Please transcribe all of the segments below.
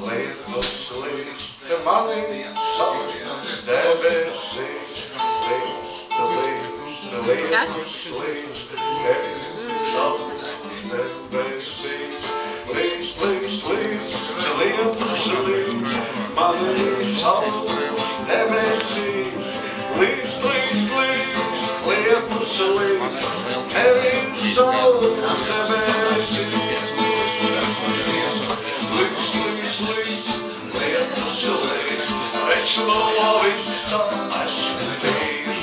Lietus līdz, te mani sauc debesīs. Lietus līdz, tevi sauc debesīs. Līdz, lietus līdz, mani sauc debesīs. Līdz, lietus līdz, tevi sauc debesīs. Es no visa esmu tīrs,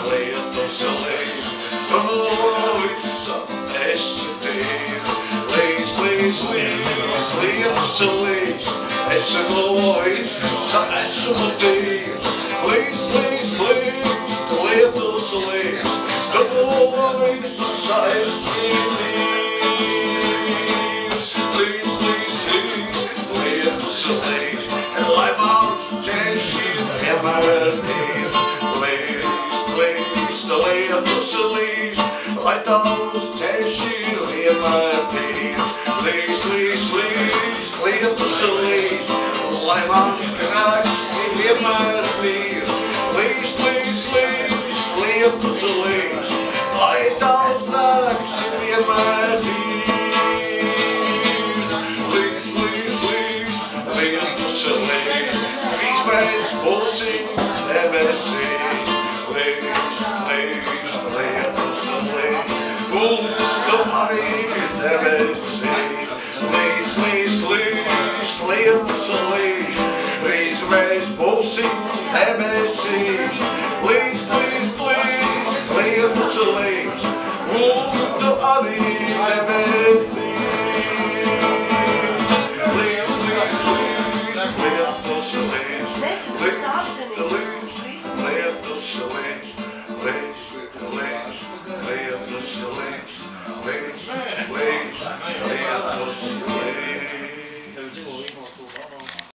lietus līdz, tu no visa esi tīrs, līdz, lietus līdz, es no visa esmu tīrs, līdz, lietus līdz, tu no visa esi tīrs, lietus līdz, lai mans ceļš ir vienmēr tīrs. Lietus līdz, lai tavs ceļš ir vienmēr tīrs. Lietus līdz, lai mans grēks ir vienmēr tīrs. Lietus līdz, lai tavs grēks ir vienmēr tīrs. Lietus līdz, drīz mēs būsim debesīs.